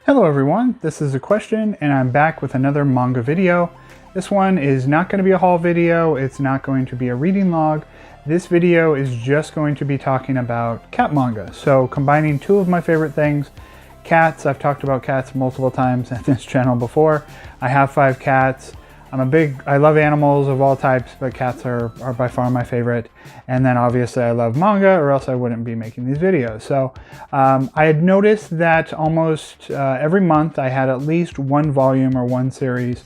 Hello everyone, this is a question and I'm back with another manga video. This one is not going to be a haul video, it's not going to be a reading log. This video is just going to be talking about cat manga. So combining two of my favorite things, cats. I've talked about cats multiple times at this channel before. I have 5 cats. I love animals of all types, but cats are by far my favorite. And then obviously I love manga, or else I wouldn't be making these videos. So I had noticed that almost every month I had at least one volume or one series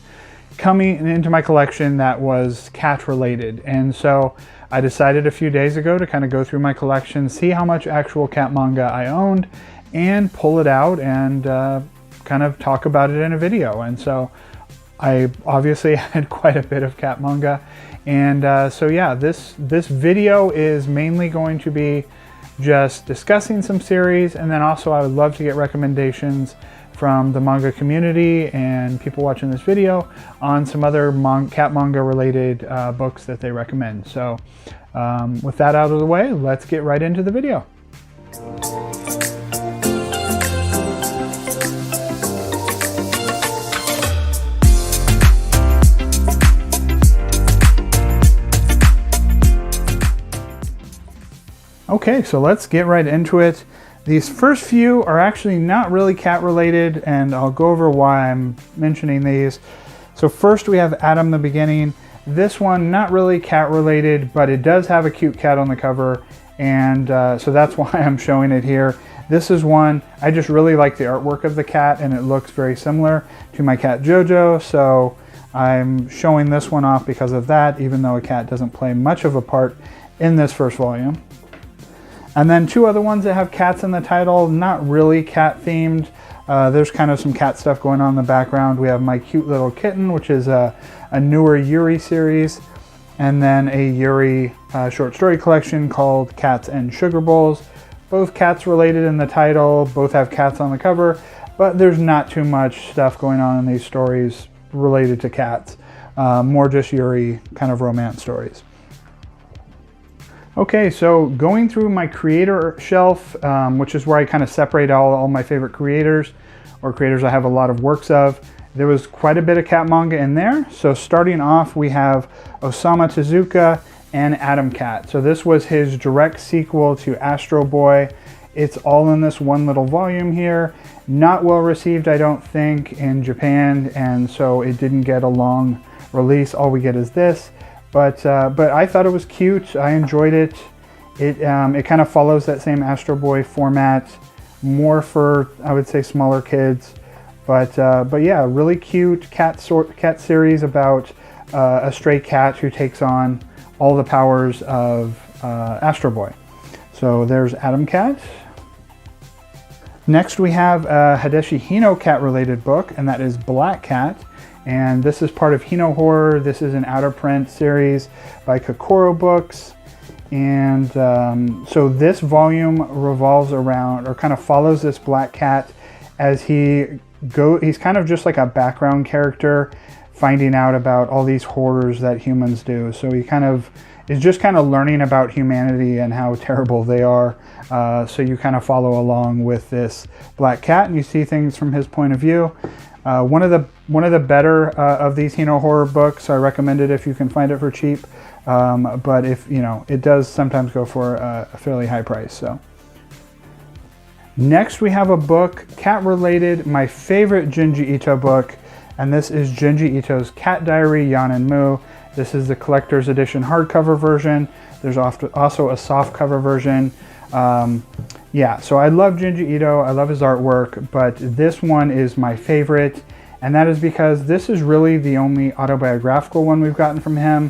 coming into my collection that was cat related. And so I decided a few days ago to kind of go through my collection, see how much actual cat manga I owned, and pull it out and kind of talk about it in a video. And so I obviously had quite a bit of cat manga, and so yeah, this video is mainly going to be just discussing some series, and then also I would love to get recommendations from the manga community and people watching this video on some other cat manga related books that they recommend. So with that out of the way, let's get right into the video. Okay, so let's get right into it. These first few are actually not really cat related, and I'll go over why I'm mentioning these. So first we have Adam the Beginning. This one, not really cat related, but it does have a cute cat on the cover, and so that's why I'm showing it here. This is one, I just really like the artwork of the cat, and it looks very similar to my cat Jojo, so I'm showing this one off because of that, even though a cat doesn't play much of a part in this first volume. And then two other ones that have cats in the title, not really cat themed. There's kind of some cat stuff going on in the background. We have My Cute Little Kitten, which is a newer Yuri series, and then a Yuri short story collection called Cats and Sugar Bowls. Both cats related in the title, both have cats on the cover, but there's not too much stuff going on in these stories related to cats. More just Yuri kind of romance stories. Okay, so going through my creator shelf, which is where I kind of separate all my favorite creators, or creators I have a lot of works of, there was quite a bit of cat manga in there. So starting off, we have Osamu Tezuka and Atom Cat. So this was his direct sequel to Astro Boy. It's all in this one little volume here. Not well received, I don't think, in Japan, and so it didn't get a long release. All we get is this. But I thought it was cute. I enjoyed it. It kind of follows that same Astro Boy format, more for, I would say, smaller kids. But yeah, really cute cat series about a stray cat who takes on all the powers of Astro Boy. So there's Atom Cat. Next we have a Hideshi Hino cat related book, and that is Black Cat. And this is part of Hino Horror. This is an outer print series by Kokoro Books. And so this volume revolves around, or kind of follows this black cat as he's kind of just like a background character, finding out about all these horrors that humans do. So he kind of is just kind of learning about humanity and how terrible they are. So you kind of follow along with this black cat and you see things from his point of view. One of the better of these Hino Horror books. I recommend it if you can find it for cheap, but if it does sometimes go for a fairly high price. So next we have a book cat related, my favorite Junji Ito book, and this is Junji Ito's Cat Diary Yan and Mu. This is the collector's edition hardcover version. There's also a soft cover version. Yeah, so I love Junji Ito, I love his artwork, but this one is my favorite, and that is because this is really the only autobiographical one we've gotten from him,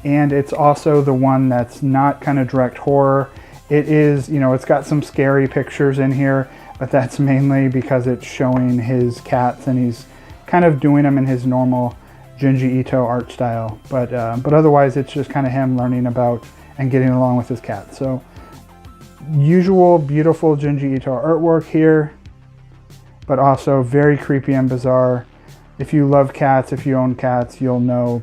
and it's also the one that's not kind of direct horror. It is, it's got some scary pictures in here, but that's mainly because it's showing his cats, and he's kind of doing them in his normal Junji Ito art style, but otherwise it's just kind of him learning about and getting along with his cat. So usual beautiful Junji Ito artwork here, but also very creepy and bizarre. If you love cats, if you own cats, you'll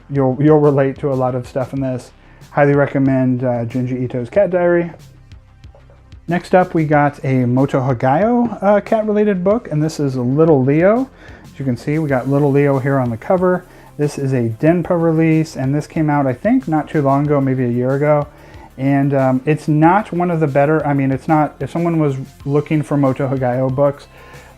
relate to a lot of stuff in this. Highly recommend Junji Ito's Cat Diary. Next up, we got a Moto Hagayo cat-related book, and this is Little Leo. As you can see, we got Little Leo here on the cover. This is a Denpa release, and this came out, I think, not too long ago, maybe a year ago. And it's not one of the better, I mean, it's not, if someone was looking for Moto Hagayo books,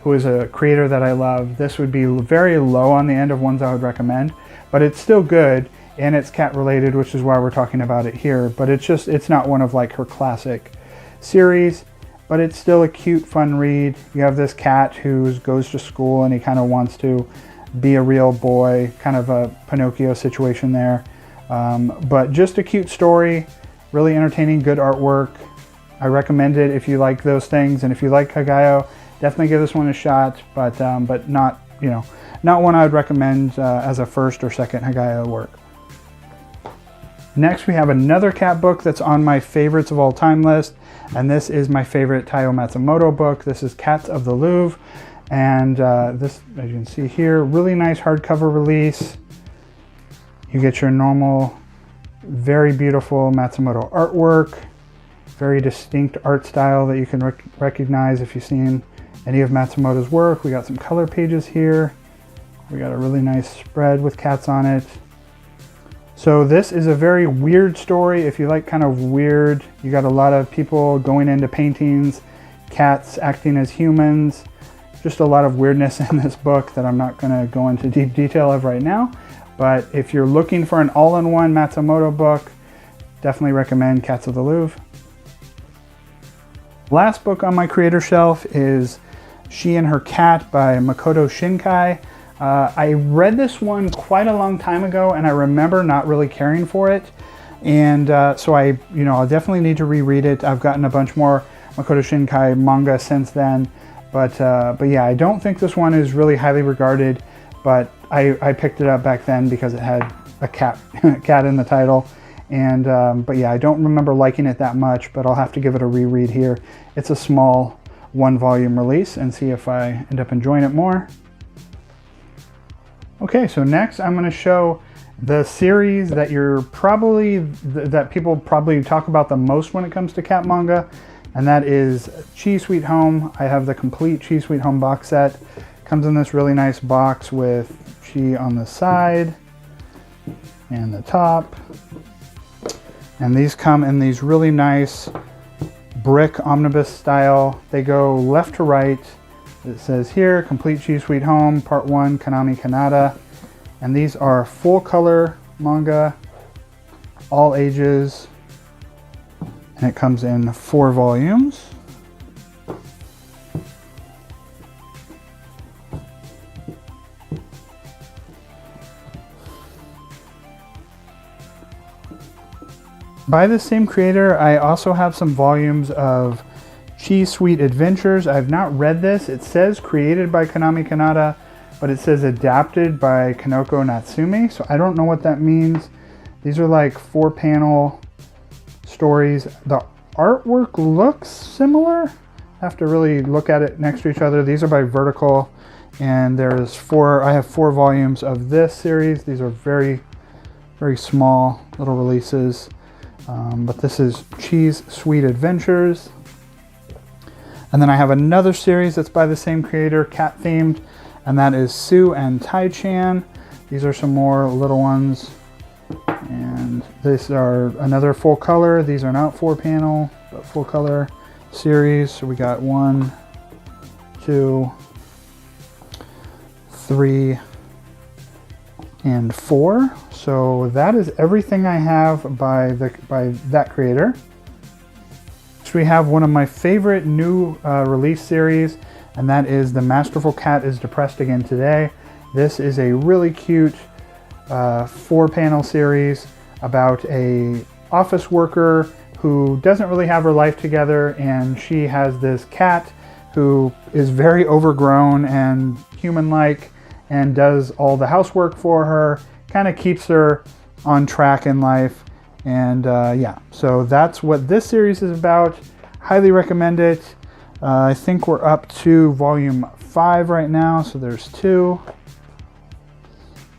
who is a creator that I love, this would be very low on the end of ones I would recommend, but it's still good, and it's cat related, which is why we're talking about it here. But it's not one of like her classic series, but it's still a cute, fun read. You have this cat who goes to school and he kind of wants to be a real boy, kind of a Pinocchio situation there. But just a cute story, really entertaining, good artwork. I recommend it if you like those things, and if you like Hagayo, definitely give this one a shot. But not, you know, not one I would recommend as a first or second Hagayo work. Next, we have another cat book that's on my favorites of all time list, and this is my favorite Taiyo Matsumoto book. This is Cats of the Louvre, and this, as you can see here, really nice hardcover release. You get your normal, very beautiful Matsumoto artwork, very distinct art style that you can recognize if you've seen any of Matsumoto's work. We got some color pages here. We got a really nice spread with cats on it. So this is a very weird story. If you like kind of weird, you got a lot of people going into paintings, cats acting as humans, just a lot of weirdness in this book that I'm not going to go into deep detail of right now. But if you're looking for an all-in-one Matsumoto book, definitely recommend Cats of the Louvre. Last book on my creator shelf is She and Her Cat by Makoto Shinkai. I read this one quite a long time ago, and I remember not really caring for it. And so I'll definitely need to reread it. I've gotten a bunch more Makoto Shinkai manga since then. But yeah, I don't think this one is really highly regarded, but I picked it up back then because it had a cat in the title. And but yeah, I don't remember liking it that much, but I'll have to give it a reread here. It's a small 1-volume release, and see if I end up enjoying it more. Okay, so next I'm going to show the series that that people probably talk about the most when it comes to cat manga, and that is Chi Sweet Home. I have the complete Chi Sweet Home box set. Comes in this really nice box with Chi on the side and the top. And these come in these really nice brick omnibus style. They go left to right. It says here, Complete Chi Sweet Home, Part 1, Kanami Kanata. And these are full color manga, all ages. And it comes in 4 volumes. By the same creator, I also have some volumes of Chi Sweet Adventures. I've not read this. It says created by Kanami Kanata, but it says adapted by Kanoko Natsume, so I don't know what that means. These are like 4-panel stories. The artwork looks similar. I have to really look at it next to each other. These are by Vertical, and I have 4 volumes of this series. These are very, very small little releases. But this is Chi's Sweet Adventures. And then I have another series that's by the same creator, cat themed, and that is Sue and Tai-chan. These are some more little ones. And these are another full color. These are not 4-panel, but full color series. So we got 1, 2, 3, and 4. So that is everything I have by that creator. Next we have one of my favorite new release series, and that is The Masterful Cat is Depressed Again Today. This is a really cute 4-panel series about a office worker who doesn't really have her life together, and she has this cat who is very overgrown and human-like and does all the housework for her, kind of keeps her on track in life. And yeah, so that's what this series is about. Highly recommend it. I think we're up to volume 5 right now. So there's 2,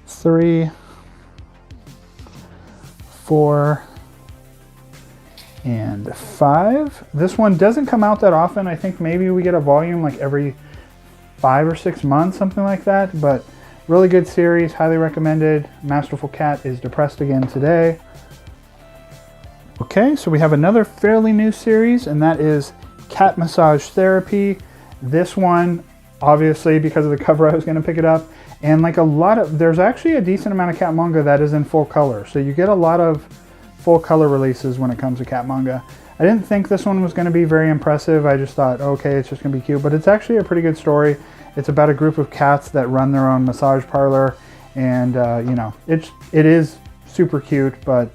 3, 4, and 5. This one doesn't come out that often. I think maybe we get a volume like every 5 or 6 months, something like that, but really good series, highly recommended. Masterful Cat is depressed again today. Okay, so we have another fairly new series, and that is Cat Massage Therapy. This one, obviously, because of the cover, I was going to pick it up. And like there's actually a decent amount of cat manga that is in full color. So you get a lot of full color releases when it comes to cat manga. I didn't think this one was going to be very impressive. I just thought, okay, it's just going to be cute. But it's actually a pretty good story. It's about a group of cats that run their own massage parlor. And, you know, it is super cute, but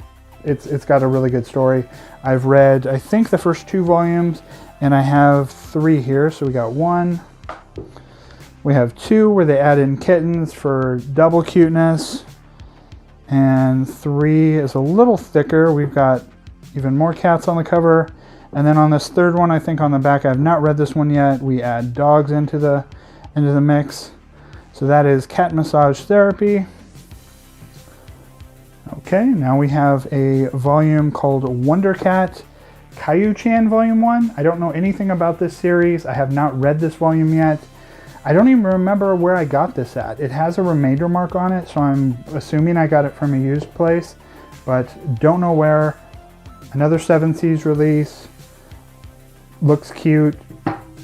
it's got a really good story. I've read, I think, the first 2 volumes, and I have 3 here. So we got 1. We have 2 where they add in kittens for double cuteness. And 3 is a little thicker. We've got even more cats on the cover. And then on this 3rd one, I think on the back, I've not read this one yet, we add dogs into the mix. So that is Cat Massage Therapy. Okay, now we have a volume called Wonder Cat Caillou-chan Volume 1. I don't know anything about this series. I have not read this volume yet. I don't even remember where I got this at. It has a remainder mark on it, so I'm assuming I got it from a used place, but don't know where. Another 7 Seas release. Looks cute,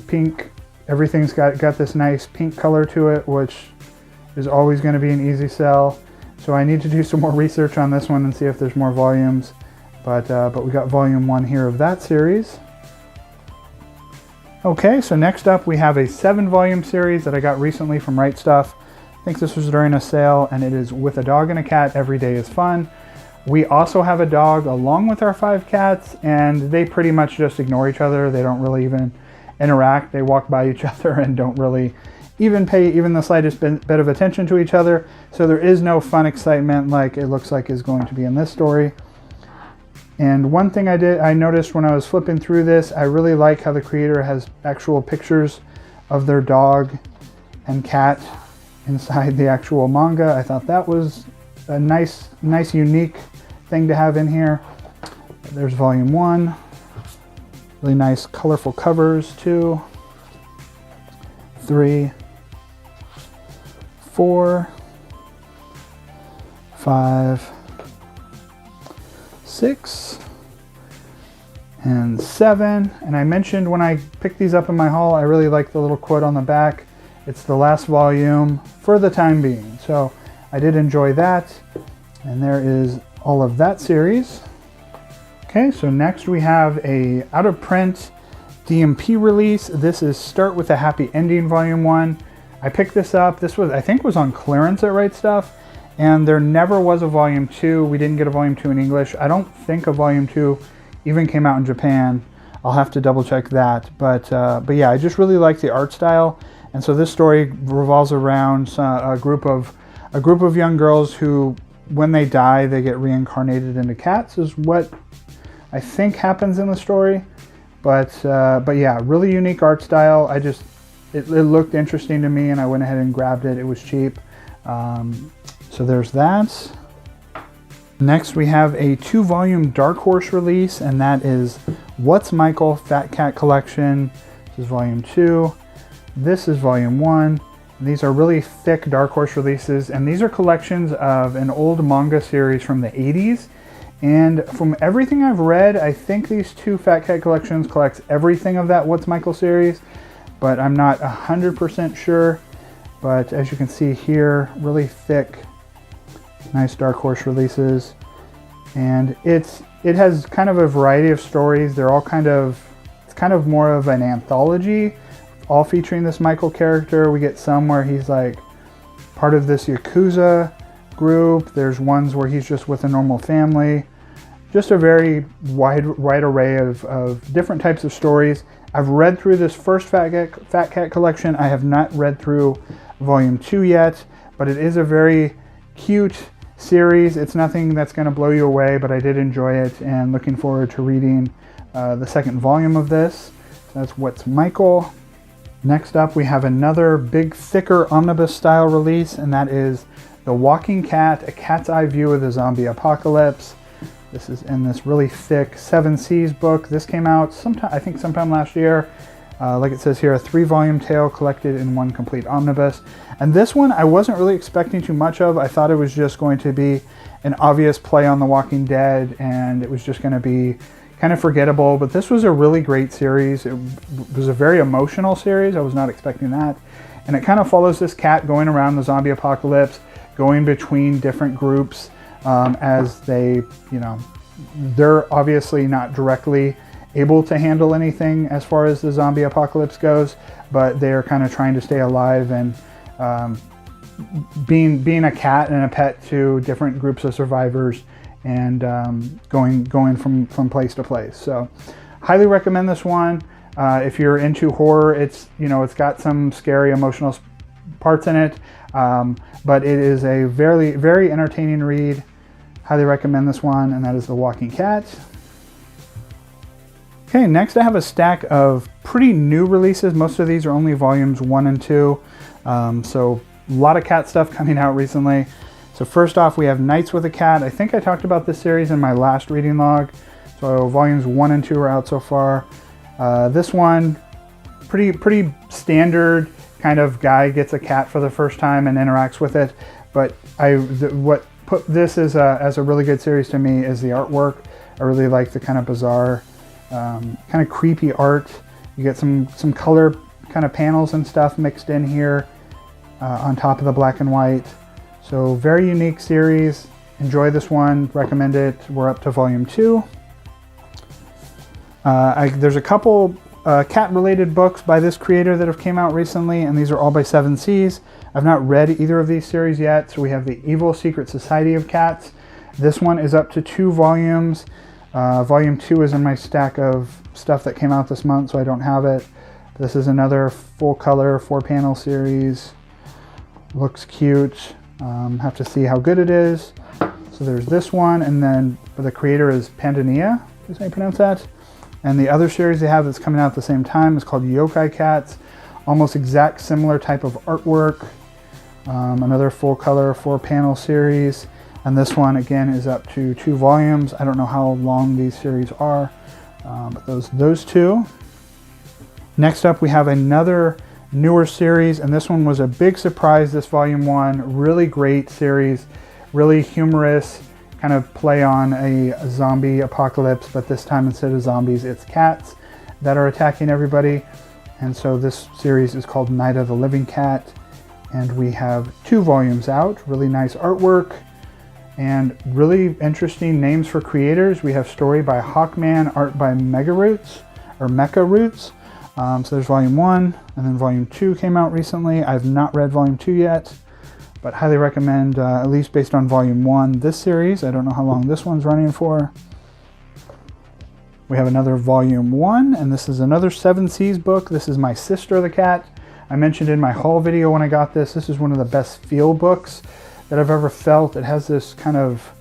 pink. Everything's got this nice pink color to it, which is always going to be an easy sell. So I need to do some more research on this one and see if there's more volumes. But we got volume 1 here of that series. Okay, so next up we have a 7-volume series that I got recently from Right Stuff. I think this was during a sale, and it is With a Dog and a Cat, Every Day is Fun. We also have a dog along with our 5 cats, and they pretty much just ignore each other. They don't really even interact. They walk by each other and don't really even pay even the slightest bit of attention to each other. So there is no fun excitement like it looks like is going to be in this story. And one thing I noticed when I was flipping through this, I really like how the creator has actual pictures of their dog and cat inside the actual manga. I thought that was a nice unique thing to have in here. There's volume 1. Really nice colorful covers. 2, 3, 4, 5, 6, and 7. And I mentioned when I picked these up in my haul, I really like the little quote on the back. It's the last volume for the time being. So I did enjoy that. And there is all of that series. Okay, so next we have a out of print DMP release. This is Start with a Happy Ending Volume 1. I picked this up. This was, I think, was on clearance at Right Stuff. And there never was a volume 2. We didn't get a volume 2 in English. I don't think a volume 2 even came out in Japan. I'll have to double check that. But yeah, I just really like the art style. And so this story revolves around a group of young girls who, when they die, they get reincarnated into cats, is what I think happens in the story. But yeah, really unique art style. It looked interesting to me, and I went ahead and grabbed it. It was cheap. So there's that. Next we have a 2-volume Dark Horse release, and that is What's Michael Fat Cat Collection. This is volume 2. This is volume 1. And these are really thick Dark Horse releases, and these are collections of an old manga series from the 80s. And from everything I've read, I think these 2 Fat Cat collections collects everything of that What's Michael series, but I'm not 100% sure. But as you can see here, really thick, nice Dark Horse releases. And it has kind of a variety of stories. They're all it's kind of more of an anthology, all featuring this Michael character. We get some where he's like part of this Yakuza group. There's ones where he's just with a normal family. Just a very wide array of different types of stories. I've read through this first Fat Cat collection. I have not read through volume 2 yet, but it is a very cute series. It's nothing that's going to blow you away, but I did enjoy it, and looking forward to reading the 2nd volume of this. So that's What's Michael. Next up, we have another big, thicker omnibus style release, and that is The Walking Cat, A Cat's Eye View of the Zombie Apocalypse. This is in this really thick 7 Seas book. This came out sometime, I think sometime last year. Like it says here, a 3-volume tale collected in one complete omnibus. And this one I wasn't really expecting too much of. I thought it was just going to be an obvious play on The Walking Dead, and it was just going to be kind of forgettable. But this was a really great series. It was a very emotional series. I was not expecting that. And it kind of follows this cat going around the zombie apocalypse, going between different groups as they, you know, they're obviously not directly able to handle anything as far as the zombie apocalypse goes, but they're kind of trying to stay alive and being a cat and a pet to different groups of survivors, and going from place to place. So highly recommend this one. If you're into horror, it's got some scary emotional parts in it, but it is a very entertaining read. Highly recommend this one, and that is The Walking Cat. Okay, next I have a stack of pretty new releases. Most of these are only volumes 1 and 2, so a lot of cat stuff coming out recently. So first off, we have Nights with a Cat. I think I talked about this series in my last reading log. So volumes 1 and 2 are out so far. This one, pretty standard kind of guy gets a cat for the first time and interacts with it. But what put this as a really good series to me is the artwork. I really like the kind of bizarre, kind of creepy art. You get some color kind of panels and stuff mixed in here on top of the black and white. So very unique series. Enjoy this one. Recommend it. We're up to volume 2. There's a couple cat-related books by this creator that have came out recently, and these are all by 7 Seas. I've not read either of these series yet. So we have The Evil Secret Society of Cats. This one is up to 2 volumes. Volume 2 is in my stack of stuff that came out this month, so I don't have it. This is another full-color 4-panel series. Looks cute. Have to see how good it is. So there's this one, and then the creator is Pandania, is how you pronounce that. And the other series they have that's coming out at the same time is called Yokai Cats. Almost exact similar type of artwork. Another full-color 4-panel series. And this one, again, is up to 2 volumes. I don't know how long these series are, but those 2. Next up, we have another newer series, and this one was a big surprise, this volume 1. Really great series, really humorous, kind of play on a zombie apocalypse, but this time instead of zombies, it's cats that are attacking everybody. And so this series is called Night of the Living Cat, and we have 2 volumes out. Really nice artwork and really interesting names for creators. We have story by Hawkman, art by Mecha Roots. So there's volume 1, and then volume 2 came out recently. I've not read volume 2 yet, but highly recommend, at least based on volume 1, this series. I don't know how long this one's running for. We have another volume 1, and this is another 7 Seas book. This is My Sister the Cat. I mentioned in my haul video when I got this, this is one of the best feel books that I've ever felt. It has this kind of,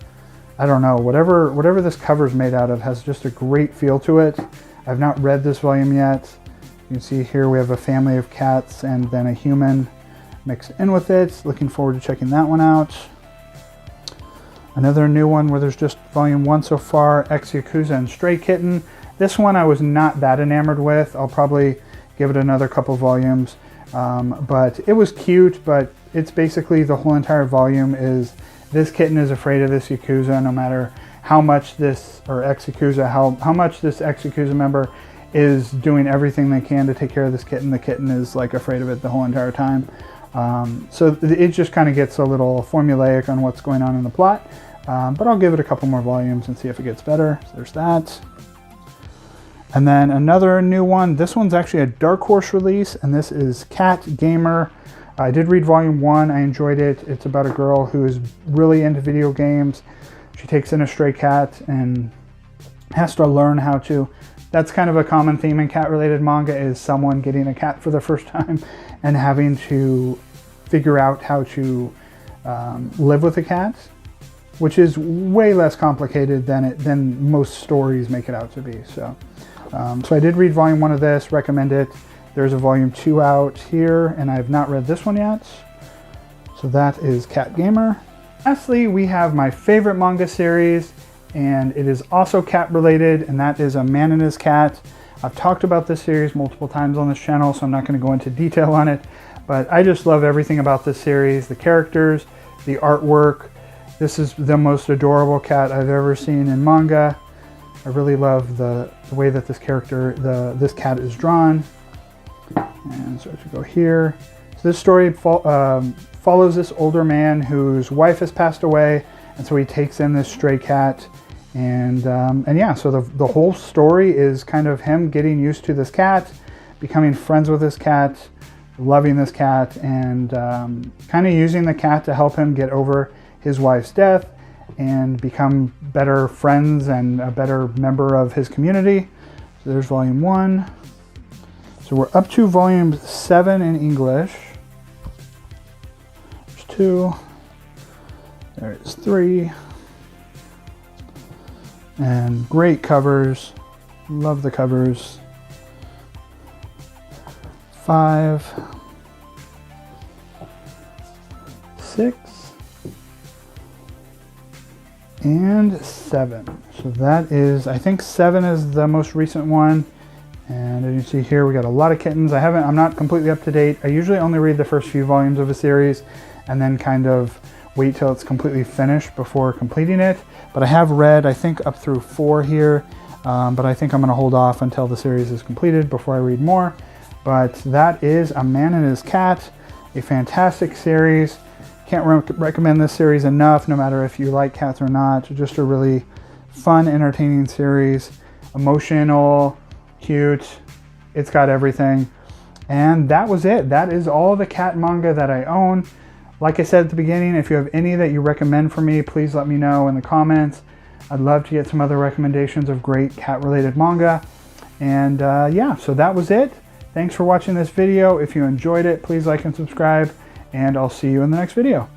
I don't know, whatever this cover's made out of has just a great feel to it. I've not read this volume yet. You can see here we have a family of cats and then a human mixed in with it. Looking forward to checking that one out. Another new one where there's just volume 1 so far, Ex-Yakuza and Stray Kitten. This one I was not that enamored with. I'll probably give it another couple volumes. But it was cute, but it's basically the whole entire volume is this kitten is afraid of this Yakuza, no matter how much this, or ex-Yakuza, how much this ex-Yakuza member is doing everything they can to take care of this kitten. The kitten is like afraid of it the whole entire time. So it just kind of gets a little formulaic on what's going on in the plot. But I'll give it a couple more volumes and see if it gets better. So there's that. And then another new one. This one's actually a Dark Horse release, and this is Cat Gamer. I did read volume 1. I enjoyed it. It's about a girl who is really into video games. She takes in a stray cat and has to learn how to. That's kind of a common theme in cat-related manga, is someone getting a cat for the first time and having to figure out how to live with a cat, which is way less complicated than most stories make it out to be. So I did read volume 1 of this, recommend it. There's a volume 2 out here, and I have not read this one yet. So that is Cat Gamer. Lastly, we have my favorite manga series, and it is also cat related, and that is A Man and His Cat. I've talked about this series multiple times on this channel, so I'm not going to go into detail on it, but I just love everything about this series, the characters, the artwork. This is the most adorable cat I've ever seen in manga. I really love the way that this cat is drawn. And so to go here, so this story follows this older man whose wife has passed away, and so he takes in this stray cat, and yeah, so the whole story is kind of him getting used to this cat, becoming friends with this cat, loving this cat, and kind of using the cat to help him get over his wife's death and become better friends and a better member of his community. So there's volume 1. So we're up to volume 7 in English. There's 2. There's 3. And great covers. Love the covers. 5. 6. And 7. So that is, I think 7 is the most recent one. And as you see here, we got a lot of kittens. I'm not completely up to date. I usually only read the first few volumes of a series and then kind of wait till it's completely finished before completing it. But I have read, I think, up through 4 here. But I think I'm going to hold off until the series is completed before I read more. But that is A Man and His Cat, a fantastic series. Can't recommend this series enough, no matter if you like cats or not. Just a really fun, entertaining series. Emotional, cute. It's got everything. And that was it. That is all the cat manga that I own. Like I said at the beginning, if you have any that you recommend for me, please let me know in the comments. I'd love to get some other recommendations of great cat-related manga. And yeah, so that was it. Thanks for watching this video. If you enjoyed it, please like and subscribe, and I'll see you in the next video.